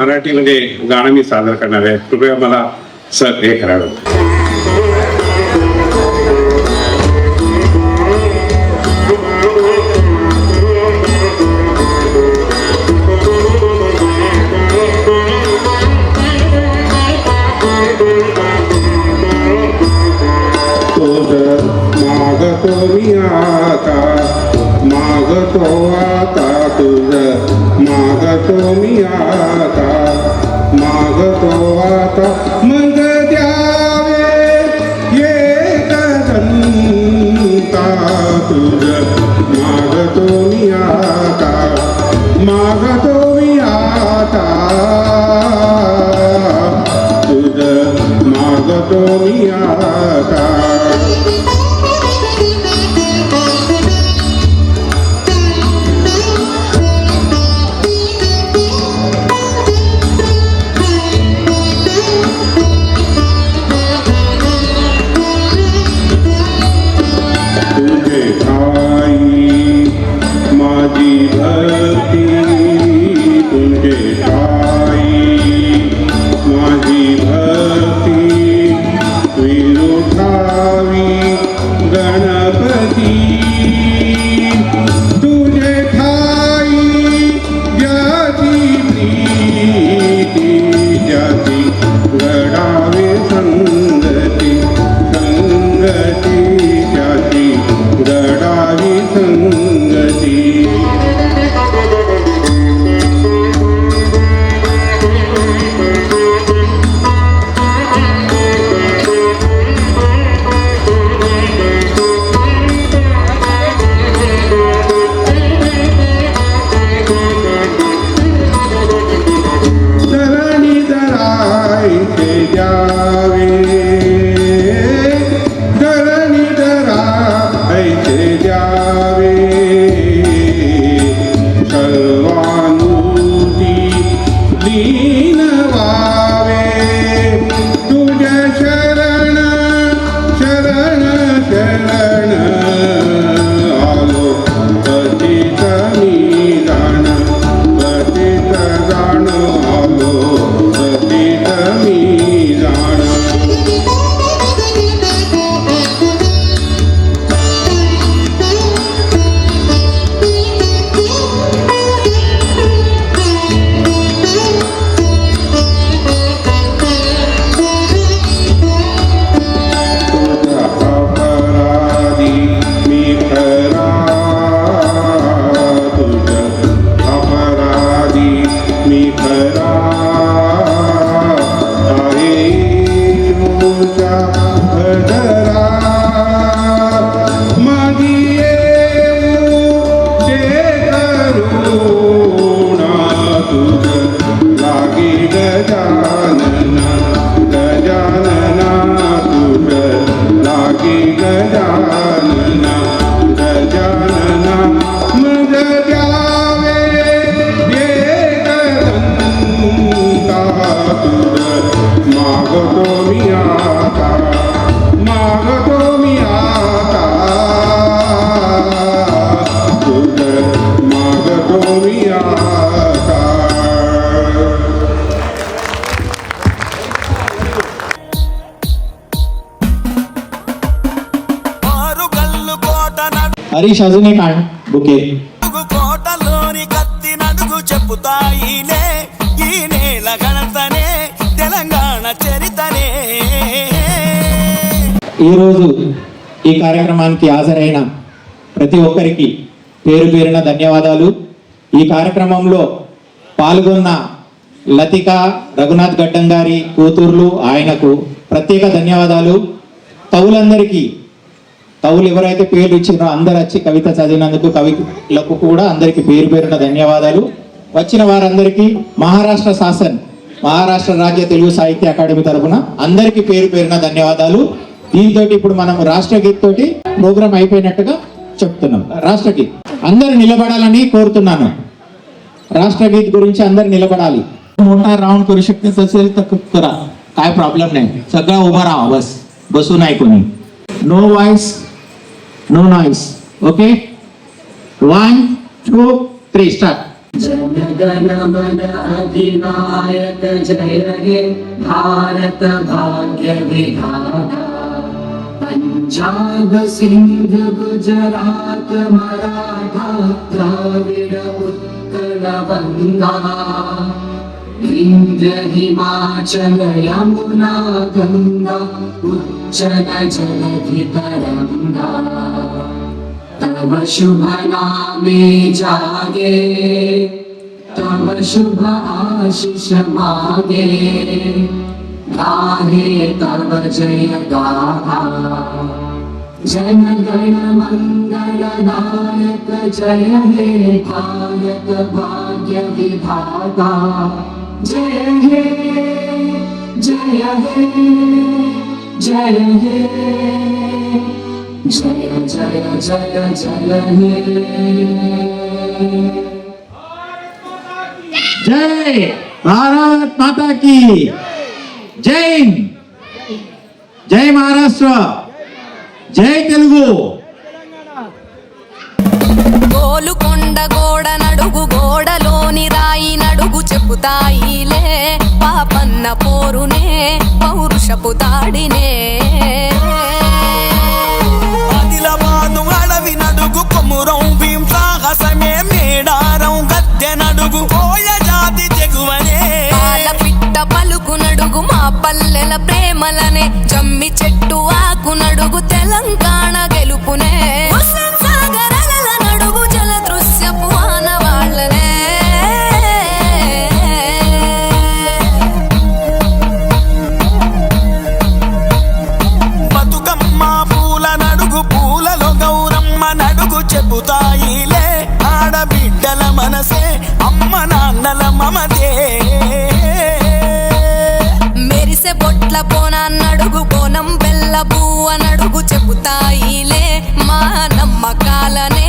मराठीमध्ये गाणं मी सादर करणार आहे. कृपया मला सर हे करावं. मागतो आता तुझ मागतो मी आता मागतो आता मग द्यावे एक दंता तुझ मागतो मी आता मागतो मी आता तुझ मागतो मी आता. हरीश अजून एक आण बुके. కోటలోని కత్తి నడుగు చెప్పుతాయిలే ఈ నేల గణతనే తెలంగాణ చరితనే. ఈరోజు ఈ కార్యక్రమానికి హాజరైన ప్రతి ఒక్కరికి పేరు పేరున ధన్యవాదాలు. ఈ కార్యక్రమంలో పాల్గొన్న లతిక రఘునాథ్ గడ్డం గారి కూతుర్లు ఆయనకు ప్రత్యేక ధన్యవాదాలు. కవులందరికీ కవులు ఎవరైతే పేర్లు ఇచ్చిందో అందరు వచ్చి కవిత చదివినందుకు కవిలకు కూడా అందరికీ పేరు పేరున ధన్యవాదాలు. వచ్చిన వారందరికీ మహారాష్ట్ర శాసన్ మహారాష్ట్ర రాజ్య తెలుగు సాహిత్య అకాడమీ తరఫున అందరికీ పేరు పేరున ధన్యవాదాలు. దీంతో ఇప్పుడు మనం రాష్ట్రగీత్ తోటి ప్రోగ్రాం అయిపోయినట్టుగా చెప్తున్నాం. రాష్ట్రగీత్ అందరు నిలబడాలని కోరుతున్నాను. राष्ट्रगीत गुरुंची अंदर निलबडाली. मोठा राऊंड करू शकते असेल तर करा, काय प्रॉब्लेम नाही. सगळं उभा राहा, बस बसू नाही कोणी. No voice no noise. Okay 1 2 3 start. जनगण मन अधिनायक जय हे भारत भाग्य विधाता पंजाब सिंध गुजरात मराठा द्राविड उत्कल बंगा विंध्य हिमाचल यमुना गंगा उच्चल जलधि तरंगा तव शुभ नामे जागे तव शुभ आशीष मागे गाहे तव जय गाथा जन गण मंगल नायक जय हे भारत भाग्य विधाता जय हे जय हे जय हे जय जय जय जय हे जय भारत माता की जय हिंद, जय महाराष्ट्र, जय तेलुगु. గోలుకొండ గోడ నడుగు గోడలోని రాయి నడుగు చెప్పుతాయిలే పాపన్న పోరునే పౌరుషపు దాడినే ఆదిలాబాదు అడవి నడుగు కొమురం భీం సాహసమే మేడారం గద్దె నడుగు కోయ జాతి తెగువనే పాల పిట్ట పలుకు నడుగు మా పల్లెల ప్రేమలనే జమ్మి చెట్టు ఆకు నడుగు తెలంగాణ గెలుపునే హుస్సేన్ సాగర్ అలల నడుగు జల దృశ్యపు ఆనవాళ్ళనే బతుకమ్మ పూల నడుగు పూలలో గౌరమ్మ నడుగు చెబుతాయిలే ఆడబిడ్డల మనసే అమ్మ నాన్నల మమతే మెరిసే బొట్ల బోనాన్నడుగు బోనం బెల్ల బువ్వ నడుగు చెబుతాయిలే మా నమ్మకాలనే